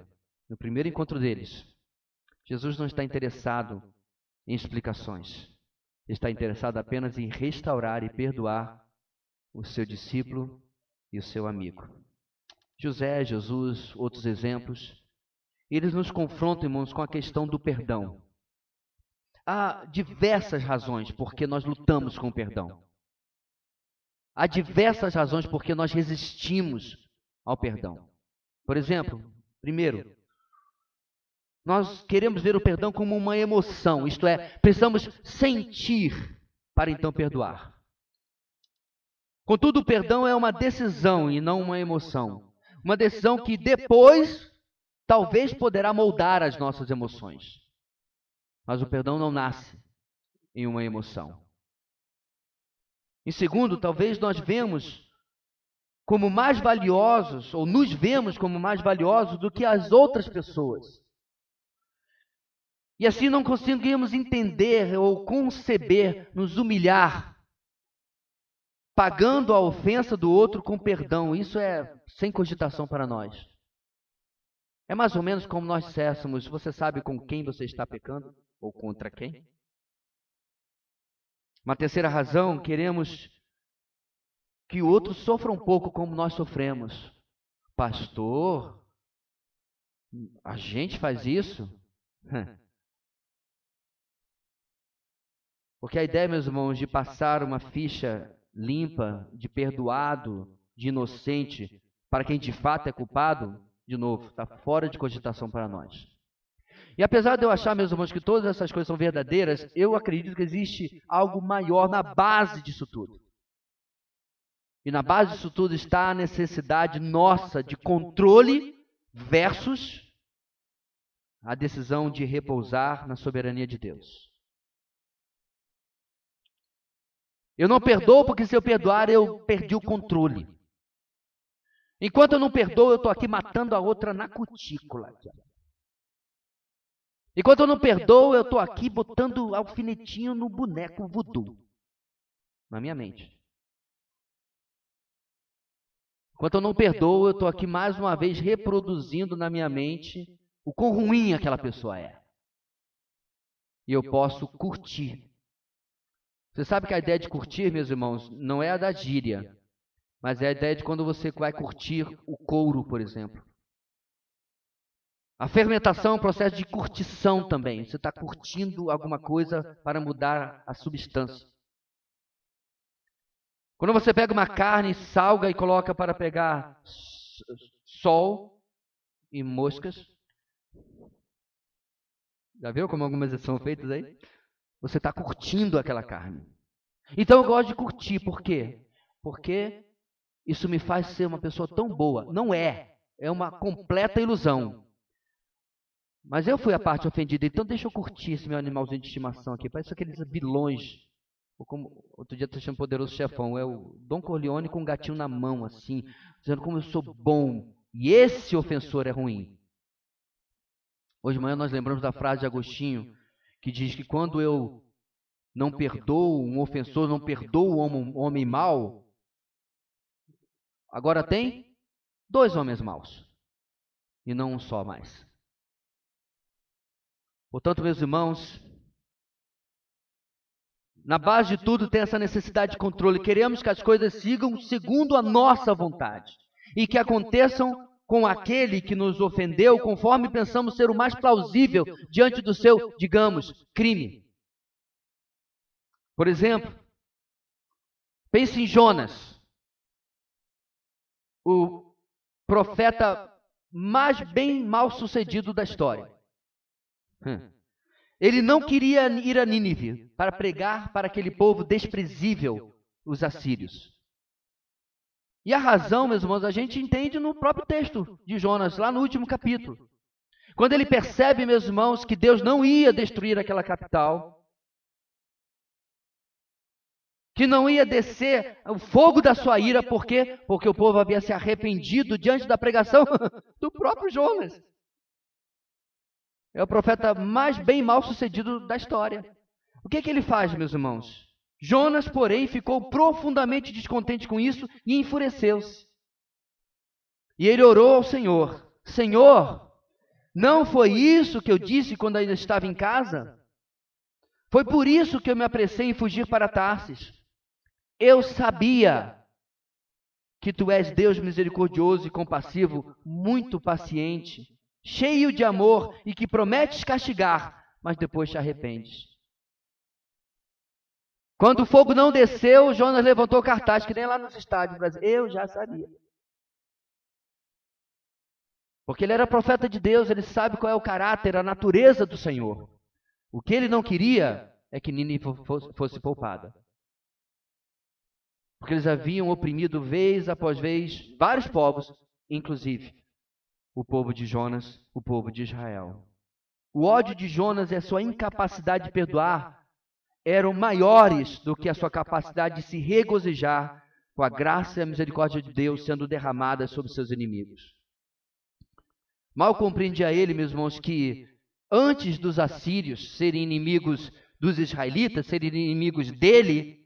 no primeiro encontro deles, Jesus não está interessado em explicações. Ele está interessado apenas em restaurar e perdoar o seu discípulo e o seu amigo. José, Jesus, outros exemplos, eles nos confrontam, irmãos, com a questão do perdão. Há diversas razões por que nós lutamos com o perdão. Há diversas razões por que nós resistimos ao perdão. Por exemplo, primeiro, nós queremos ver o perdão como uma emoção, isto é, precisamos sentir para então perdoar. Contudo, o perdão é uma decisão e não uma emoção. Uma decisão que depois talvez poderá moldar as nossas emoções. Mas o perdão não nasce em uma emoção. Em segundo, talvez nós vemos como mais valiosos, ou nos vemos como mais valiosos do que as outras pessoas. E assim não conseguimos entender ou conceber, nos humilhar, pagando a ofensa do outro com perdão. Isso é sem cogitação para nós. É mais ou menos como nós disséssemos: você sabe com quem você está pecando? Ou contra quem? Uma terceira razão, queremos que o outro sofra um pouco como nós sofremos. Pastor, a gente faz isso? Porque a ideia, meus irmãos, de passar uma ficha limpa, de perdoado, de inocente, para quem de fato é culpado, de novo, está fora de cogitação para nós. E apesar de eu achar, meus irmãos, que todas essas coisas são verdadeiras, eu acredito que existe algo maior na base disso tudo. E na base disso tudo está a necessidade nossa de controle versus a decisão de repousar na soberania de Deus. Eu não perdoo porque se eu perdoar eu perdi o controle. Enquanto eu não perdoo, eu estou aqui matando a outra na cutícula. Enquanto eu não perdoo, eu estou aqui botando alfinetinho no boneco voodoo, na minha mente. Enquanto eu não perdoo, eu estou aqui mais uma vez reproduzindo na minha mente o quão ruim aquela pessoa é. E eu posso curtir. Você sabe que a ideia de curtir, meus irmãos, não é a da gíria, mas é a ideia de quando você vai curtir o couro, por exemplo. A fermentação é um processo de curtição também. Você está curtindo alguma coisa para mudar a substância. Quando você pega uma carne, salga e coloca para pegar sol e moscas. Já viu como algumas são feitas aí? Você está curtindo aquela carne. Então eu gosto de curtir. Por quê? Porque isso me faz ser uma pessoa tão boa. Não é. É uma completa ilusão. Mas eu fui a parte ofendida. Então deixa eu curtir esse meu animalzinho de estimação aqui. Parece aqueles vilões. Ou como, outro dia eu achei um poderoso chefão. É o Don Corleone com um gatinho na mão, assim. Dizendo como eu sou bom. E esse ofensor é ruim. Hoje de manhã nós lembramos da frase de Agostinho, que diz que quando eu não perdoo um ofensor, não perdoo um homem mau, agora tem 2 homens maus, e não um só mais. Portanto, meus irmãos, na base de tudo tem essa necessidade de controle. Queremos que as coisas sigam segundo a nossa vontade, e que aconteçam com aquele que nos ofendeu, conforme pensamos ser o mais plausível diante do seu, digamos, crime. Por exemplo, pense em Jonas, o profeta mais bem mal sucedido da história. Ele não queria ir a Nínive para pregar para aquele povo desprezível, os assírios. E a razão, meus irmãos, a gente entende no próprio texto de Jonas, lá no último capítulo. Quando ele percebe, meus irmãos, que Deus não ia destruir aquela capital, que não ia descer o fogo da sua ira, por quê? Porque o povo havia se arrependido diante da pregação do próprio Jonas. É o profeta mais bem mal sucedido da história. O que ele faz, meus irmãos? Jonas, porém, ficou profundamente descontente com isso e enfureceu-se. E ele orou ao Senhor: Senhor, não foi isso que eu disse quando ainda estava em casa? Foi por isso que eu me apressei em fugir para Tarsis. Eu sabia que tu és Deus misericordioso e compassivo, muito paciente, cheio de amor e que prometes castigar, mas depois te arrependes. Quando o fogo não desceu, Jonas levantou o cartaz, que nem lá nos estádios brasileiros. Eu já sabia. Porque ele era profeta de Deus, ele sabe qual é o caráter, a natureza do Senhor. O que ele não queria é que Nínive fosse poupada. Porque eles haviam oprimido vez após vez vários povos, inclusive o povo de Jonas, o povo de Israel. O ódio de Jonas e a sua incapacidade de perdoar eram maiores do que a sua capacidade de se regozijar com a graça e a misericórdia de Deus sendo derramadas sobre seus inimigos. Mal compreendia ele, meus irmãos, que antes dos assírios serem inimigos dos israelitas, serem inimigos dele,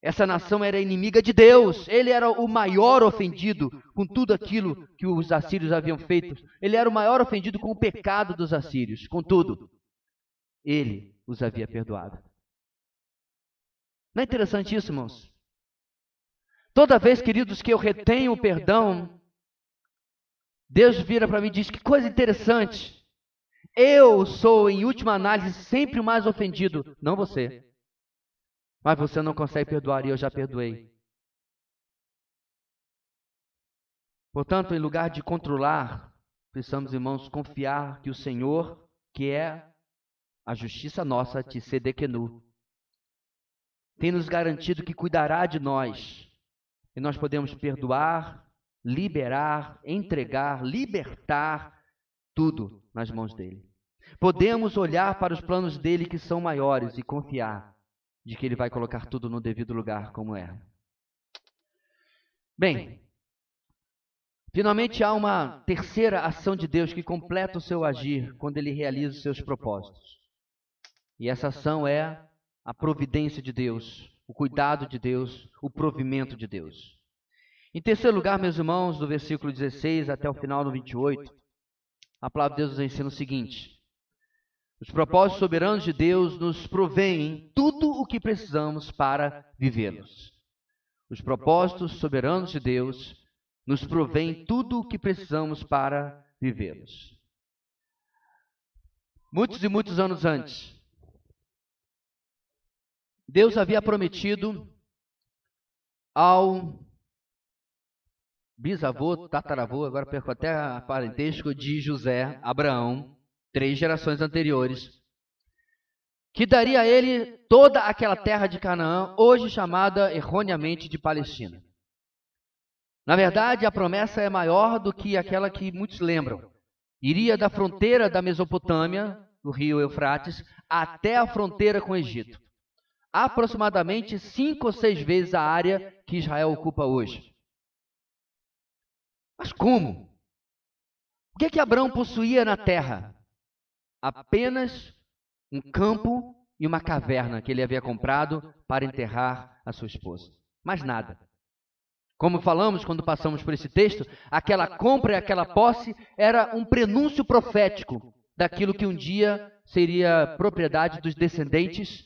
essa nação era inimiga de Deus. Ele era o maior ofendido com tudo aquilo que os assírios haviam feito. Ele era o maior ofendido com o pecado dos assírios. Contudo, ele os havia perdoado. Não é interessante isso, irmãos? Toda vez, queridos, que eu retenho o perdão, Deus vira para mim e diz: que coisa interessante. Eu sou, em última análise, sempre o mais ofendido, não você. Mas você não consegue perdoar e eu já perdoei. Portanto, em lugar de controlar, precisamos, irmãos, confiar que o Senhor, que é a justiça nossa, Tzedequenu, tem nos garantido que cuidará de nós. E nós podemos perdoar, liberar, entregar, libertar tudo nas mãos dele. Podemos olhar para os planos dele que são maiores e confiar de que ele vai colocar tudo no devido lugar como é. Bem, finalmente há uma terceira ação de Deus que completa o seu agir quando ele realiza os seus propósitos. E essa ação é a providência de Deus, o cuidado de Deus, o provimento de Deus. Em terceiro lugar, meus irmãos, do versículo 16 até o final do 28, a palavra de Deus nos ensina o seguinte: os propósitos soberanos de Deus nos provêem tudo o que precisamos para vivê-los. Os propósitos soberanos de Deus nos provêem tudo o que precisamos para vivê-los. Muitos e muitos anos antes, Deus havia prometido ao bisavô, tataravô, agora perco até a parentesco de José, Abraão, 3 gerações anteriores, que daria a ele toda aquela terra de Canaã, hoje chamada erroneamente de Palestina. Na verdade, a promessa é maior do que aquela que muitos lembram. Iria da fronteira da Mesopotâmia, do rio Eufrates, até a fronteira com o Egito. Aproximadamente 5 ou 6 vezes a área que Israel ocupa hoje. Mas como? O que é que Abraão possuía na terra? Apenas um campo e uma caverna que ele havia comprado para enterrar a sua esposa. Mais nada. Como falamos quando passamos por esse texto, aquela compra e aquela posse era um prenúncio profético daquilo que um dia seria propriedade dos descendentes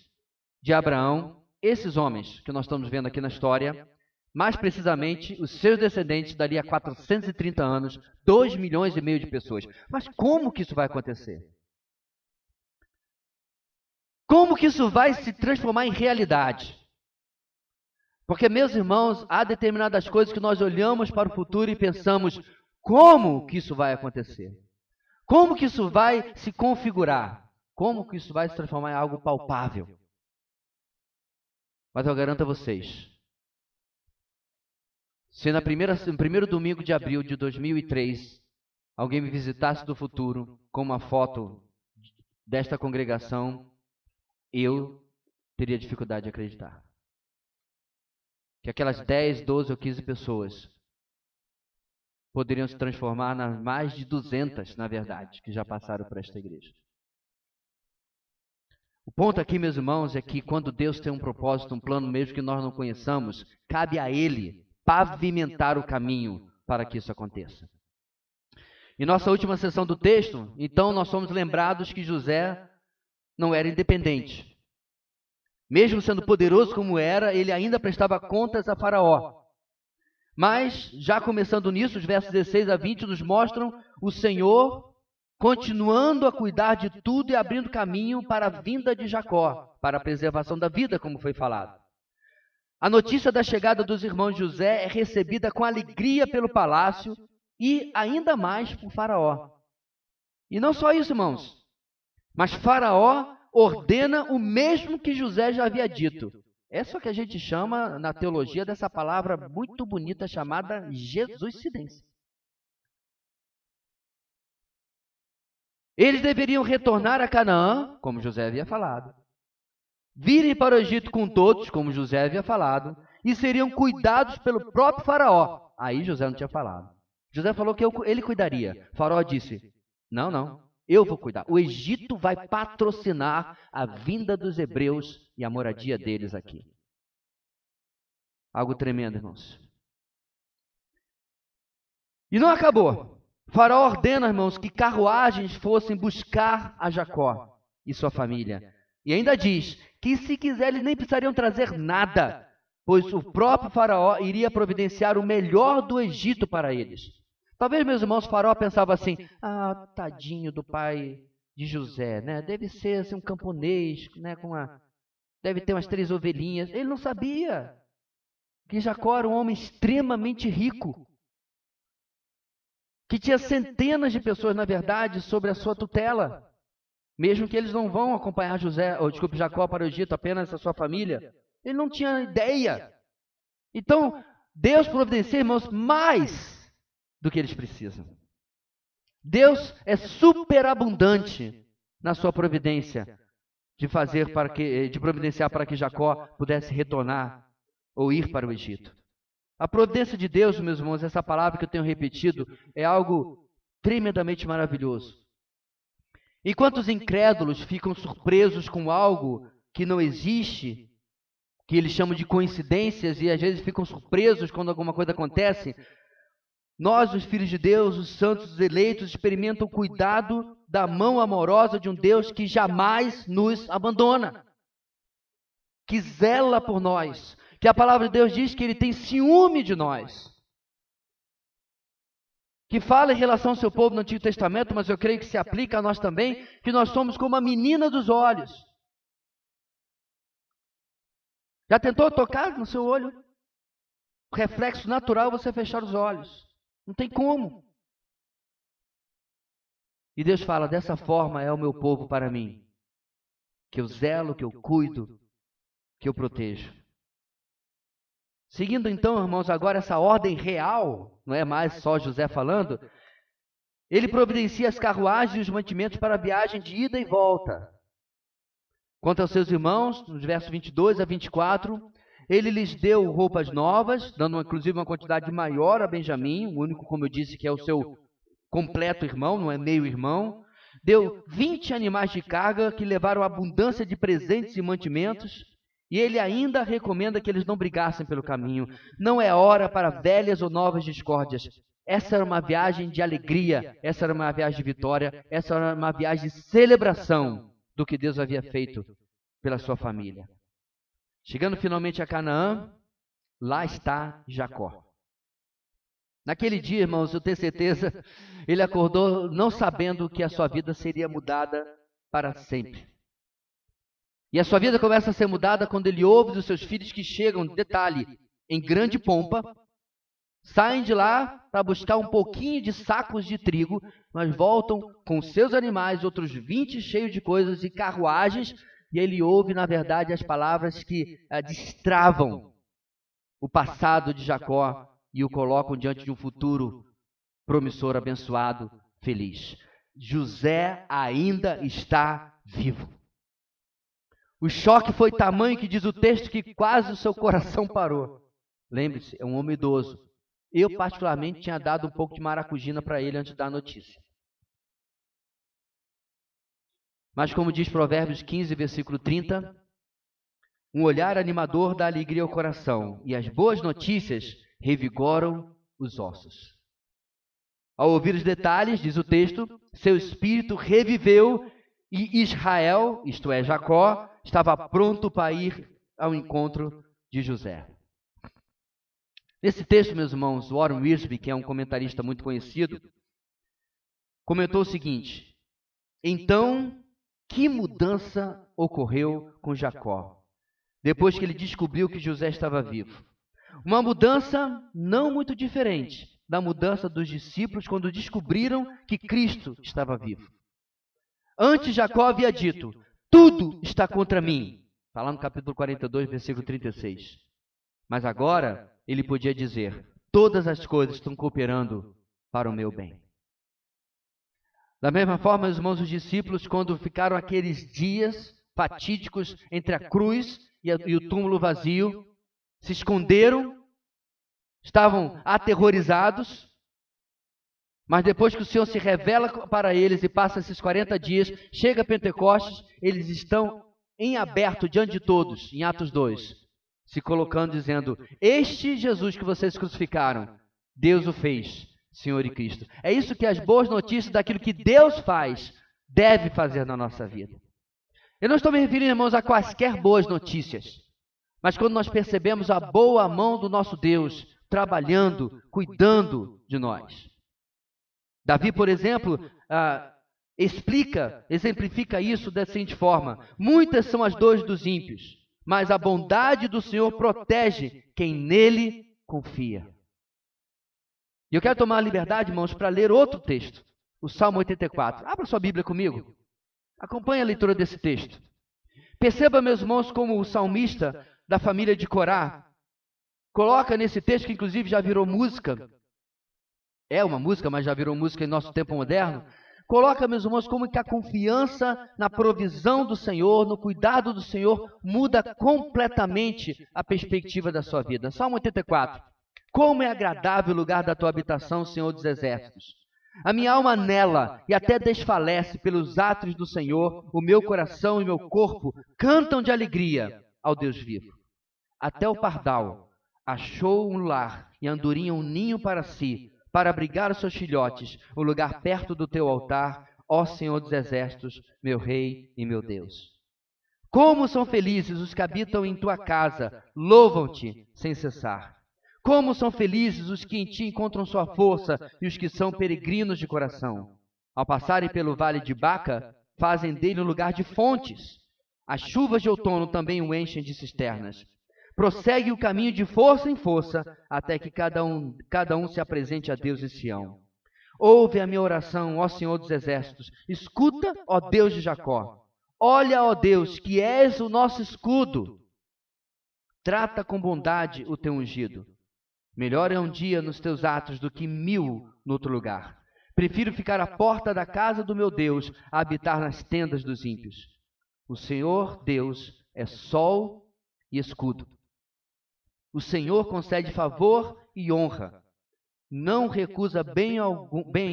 de Abraão. Esses homens que nós estamos vendo aqui na história, mais precisamente os seus descendentes dali a 430 anos, 2,5 milhões de pessoas. Mas como que isso vai acontecer? Como que isso vai se transformar em realidade? Porque, meus irmãos, há determinadas coisas que nós olhamos para o futuro e pensamos: como que isso vai acontecer? Como que isso vai se configurar? Como que isso vai se transformar em algo palpável? Mas eu garanto a vocês, se no primeiro domingo de abril de 2003, alguém me visitasse do futuro com uma foto desta congregação, eu teria dificuldade de acreditar que aquelas 10, 12 ou 15 pessoas poderiam se transformar nas mais de 200, na verdade, que já passaram por esta igreja. O ponto aqui, meus irmãos, é que quando Deus tem um propósito, um plano, mesmo que nós não conheçamos, cabe a Ele pavimentar o caminho para que isso aconteça. Em nossa última sessão do texto, então, nós somos lembrados que José não era independente. Mesmo sendo poderoso como era, ele ainda prestava contas a Faraó. Mas, já começando nisso, os versos 16 a 20 nos mostram o Senhor continuando a cuidar de tudo e abrindo caminho para a vinda de Jacó, para a preservação da vida, como foi falado. A notícia da chegada dos irmãos José é recebida com alegria pelo palácio e ainda mais por Faraó. E não só isso, irmãos, mas Faraó ordena o mesmo que José já havia dito. Essa é o que a gente chama, na teologia, dessa palavra muito bonita chamada Jesuscidência. Eles deveriam retornar a Canaã, como José havia falado, virem para o Egito com todos, como José havia falado, e seriam cuidados pelo próprio Faraó. Aí José não tinha falado. José falou que ele cuidaria. Faraó disse: não, eu vou cuidar. O Egito vai patrocinar a vinda dos hebreus e a moradia deles aqui. Algo tremendo, irmãos. E não acabou. Faraó ordena, irmãos, que carruagens fossem buscar a Jacó e sua família. E ainda diz que, se quiser, eles nem precisariam trazer nada, pois o próprio Faraó iria providenciar o melhor do Egito para eles. Talvez, meus irmãos, Faraó pensava assim: ah, tadinho do pai de José, né? Deve ser assim, um camponês, né? Deve ter umas 3 ovelhinhas. Ele não sabia que Jacó era um homem extremamente rico, que tinha centenas de pessoas, na verdade, sobre a sua tutela. Mesmo que eles não vão acompanhar Jacó para o Egito, apenas a sua família. Ele não tinha ideia. Então, Deus providencia, irmãos, mais do que eles precisam. Deus é superabundante na sua providência de providenciar para que Jacó pudesse retornar ou ir para o Egito. A providência de Deus, meus irmãos, essa palavra que eu tenho repetido, é algo tremendamente maravilhoso. Enquanto os incrédulos ficam surpresos com algo que não existe, que eles chamam de coincidências, e às vezes ficam surpresos quando alguma coisa acontece, nós, os filhos de Deus, os santos, os eleitos, experimentam o cuidado da mão amorosa de um Deus que jamais nos abandona, que zela por nós, que a palavra de Deus diz que Ele tem ciúme de nós, que fala em relação ao seu povo no Antigo Testamento, mas eu creio que se aplica a nós também, que nós somos como a menina dos olhos. Já tentou tocar no seu olho? O reflexo natural é você fechar os olhos. Não tem como. E Deus fala: dessa forma é o meu povo para mim, que eu zelo, que eu cuido, que eu protejo. Seguindo então, irmãos, agora essa ordem real, não é mais só José falando, ele providencia as carruagens e os mantimentos para a viagem de ida e volta. Quanto aos seus irmãos, nos versos 22 a 24, ele lhes deu roupas novas, dando inclusive uma quantidade maior a Benjamim, o único, como eu disse, que é o seu completo irmão, não é meio irmão. Deu 20 animais de carga que levaram abundância de presentes e mantimentos. E ele ainda recomenda que eles não brigassem pelo caminho. Não é hora para velhas ou novas discórdias. Essa era uma viagem de alegria, essa era uma viagem de vitória, essa era uma viagem de celebração do que Deus havia feito pela sua família. Chegando finalmente a Canaã, lá está Jacó. Naquele dia, irmãos, eu tenho certeza, ele acordou não sabendo que a sua vida seria mudada para sempre. E a sua vida começa a ser mudada quando ele ouve dos seus filhos que chegam, detalhe, em grande pompa, saem de lá para buscar um pouquinho de sacos de trigo, mas voltam com seus animais, outros 20 cheios de coisas e carruagens, e ele ouve, na verdade, as palavras que destravam o passado de Jacó e o colocam diante de um futuro promissor, abençoado, feliz. José ainda está vivo. O choque foi tamanho que diz o texto que quase o seu coração parou. Lembre-se, é um homem idoso. Eu, particularmente, tinha dado um pouco de maracujina para ele antes da notícia. Mas como diz Provérbios 15, versículo 30, um olhar animador dá alegria ao coração, e as boas notícias revigoram os ossos. Ao ouvir os detalhes, diz o texto, seu espírito reviveu e Israel, isto é, Jacó, estava pronto para ir ao encontro de José. Nesse texto, meus irmãos, Warren Wiersbe, que é um comentarista muito conhecido, comentou o seguinte: então, que mudança ocorreu com Jacó, depois que ele descobriu que José estava vivo? Uma mudança não muito diferente da mudança dos discípulos quando descobriram que Cristo estava vivo. Antes, Jacó havia dito: tudo está contra mim. Está lá no capítulo 42, versículo 36. Mas agora, ele podia dizer: todas as coisas estão cooperando para o meu bem. Da mesma forma, meus irmãos, os discípulos, quando ficaram aqueles dias fatídicos entre a cruz e o túmulo vazio, se esconderam, estavam aterrorizados, Mas depois que o Senhor se revela para eles e passa esses 40 dias, chega Pentecostes, eles estão em aberto diante de todos, em Atos 2, se colocando dizendo: este Jesus que vocês crucificaram, Deus o fez, Senhor e Cristo. É isso que as boas notícias daquilo que Deus faz, deve fazer na nossa vida. Eu não estou me referindo, irmãos, a quaisquer boas notícias, mas quando nós percebemos a boa mão do nosso Deus trabalhando, cuidando de nós. Davi, por exemplo, exemplifica isso da seguinte forma: muitas são as dores dos ímpios, mas a bondade do Senhor protege quem nele confia. E eu quero tomar a liberdade, irmãos, para ler outro texto, o Salmo 84. Abra sua Bíblia comigo. Acompanhe a leitura desse texto. Perceba, meus irmãos, como o salmista da família de Corá coloca nesse texto, que inclusive já virou música, é uma música, mas já virou música em nosso tempo moderno, coloca, meus irmãos, como que a confiança na provisão do Senhor, no cuidado do Senhor, muda completamente a perspectiva da sua vida. Salmo 84. Como é agradável o lugar da tua habitação, Senhor dos exércitos. A minha alma anela e até desfalece pelos átrios do Senhor, o meu coração e meu corpo cantam de alegria ao Deus vivo. Até o pardal achou um lar e a andorinha um ninho para si, para abrigar os seus filhotes, o lugar perto do teu altar, ó Senhor dos exércitos, meu Rei e meu Deus. Como são felizes os que habitam em tua casa, louvam-te sem cessar. Como são felizes os que em ti encontram sua força e os que são peregrinos de coração. Ao passarem pelo vale de Baca, fazem dele um lugar de fontes. As chuvas de outono também o enchem de cisternas. Prossegue o caminho de força em força, até que cada um se apresente a Deus em Sião. Ouve a minha oração, ó Senhor dos exércitos. Escuta, ó Deus de Jacó. Olha, ó Deus, que és o nosso escudo. Trata com bondade o teu ungido. Melhor é um dia nos teus atos do que 1000 no outro lugar. Prefiro ficar à porta da casa do meu Deus a habitar nas tendas dos ímpios. O Senhor Deus é sol e escudo. O Senhor concede favor e honra. Não recusa bem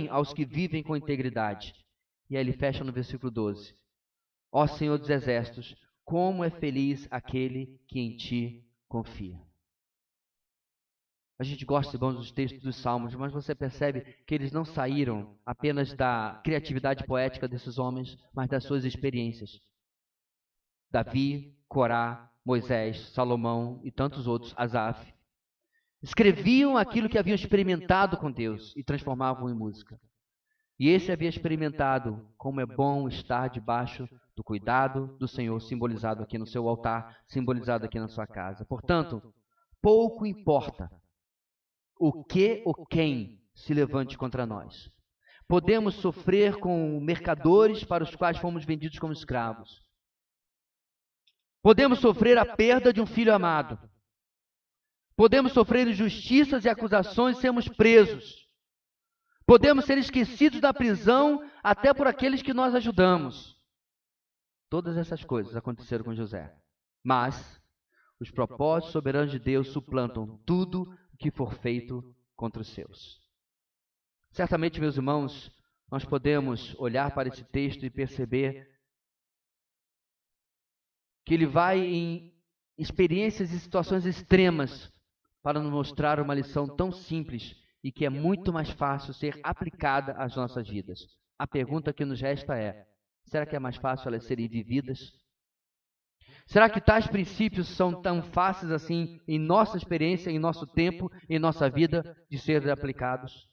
aos que vivem com integridade. E aí ele fecha no versículo 12. Ó Senhor dos exércitos, como é feliz aquele que em ti confia. A gente gosta, irmãos, dos textos dos Salmos, mas você percebe que eles não saíram apenas da criatividade poética desses homens, mas das suas experiências. Davi, Corá, Moisés, Salomão e tantos outros, Asaf, escreviam aquilo que haviam experimentado com Deus e transformavam em música. E esse havia experimentado como é bom estar debaixo do cuidado do Senhor, simbolizado aqui no seu altar, simbolizado aqui na sua casa. Portanto, pouco importa o que ou quem se levante contra nós. Podemos sofrer com mercadores para os quais fomos vendidos como escravos. Podemos sofrer a perda de um filho amado. Podemos sofrer injustiças e acusações e sermos presos. Podemos ser esquecidos da prisão até por aqueles que nós ajudamos. Todas essas coisas aconteceram com José. Mas os propósitos soberanos de Deus suplantam tudo que for feito contra os seus. Certamente, meus irmãos, nós podemos olhar para esse texto e perceber que ele vai em experiências e situações extremas para nos mostrar uma lição tão simples e que é muito mais fácil ser aplicada às nossas vidas. A pergunta que nos resta é: será que é mais fácil elas serem vividas? Será que tais princípios são tão fáceis assim em nossa experiência, em nosso tempo, em nossa vida, de serem aplicados?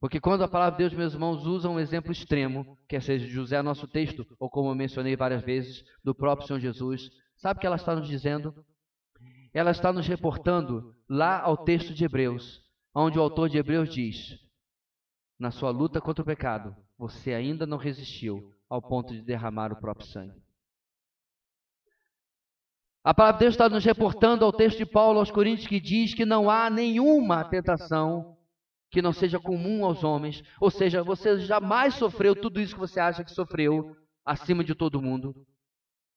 Porque quando a palavra de Deus, meus irmãos, usa um exemplo extremo, quer seja de José, nosso texto, ou como eu mencionei várias vezes, do próprio Senhor Jesus, sabe o que ela está nos dizendo? Ela está nos reportando lá ao texto de Hebreus, onde o autor de Hebreus diz: na sua luta contra o pecado, você ainda não resistiu ao ponto de derramar o próprio sangue. A palavra de Deus está nos reportando ao texto de Paulo aos Coríntios, que diz que não há nenhuma tentação que não seja comum aos homens. Ou seja, você jamais sofreu tudo isso que você acha que sofreu acima de todo mundo.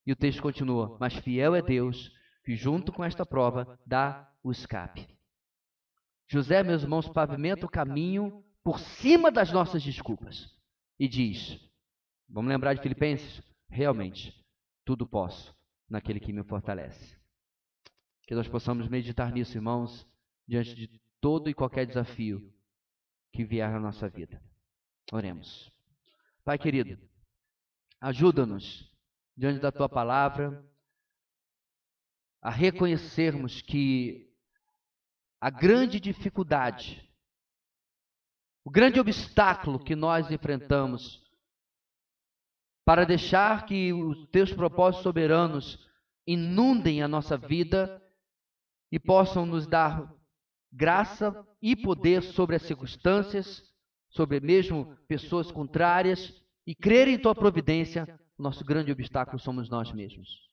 E o texto continua: mas fiel é Deus, que junto com esta prova dá o escape. José, meus irmãos, pavimenta o caminho por cima das nossas desculpas e diz, vamos lembrar de Filipenses? Realmente, tudo posso naquele que me fortalece. Que nós possamos meditar nisso, irmãos, diante de todo e qualquer desafio que vier na nossa vida. Oremos. Pai querido, ajuda-nos, diante da Tua palavra, a reconhecermos que a grande dificuldade, o grande obstáculo que nós enfrentamos para deixar que os Teus propósitos soberanos inundem a nossa vida e possam nos dar graça e poder sobre as circunstâncias, sobre mesmo pessoas contrárias, e crer em Tua providência, o nosso grande obstáculo somos nós mesmos.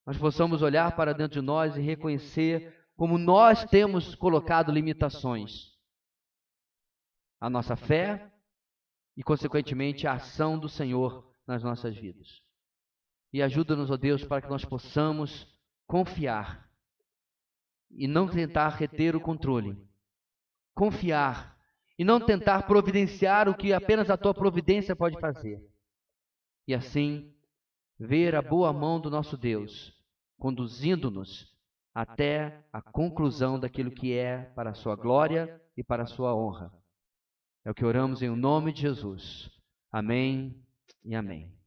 Nós possamos olhar para dentro de nós e reconhecer como nós temos colocado limitações à nossa fé e, consequentemente, à ação do Senhor nas nossas vidas. E ajuda-nos, ó Deus, para que nós possamos confiar e não tentar reter o controle. Confiar e não tentar providenciar o que apenas a Tua providência pode fazer. E assim, ver a boa mão do nosso Deus, conduzindo-nos até a conclusão daquilo que é para a Sua glória e para a Sua honra. É o que oramos em nome de Jesus. Amém e amém.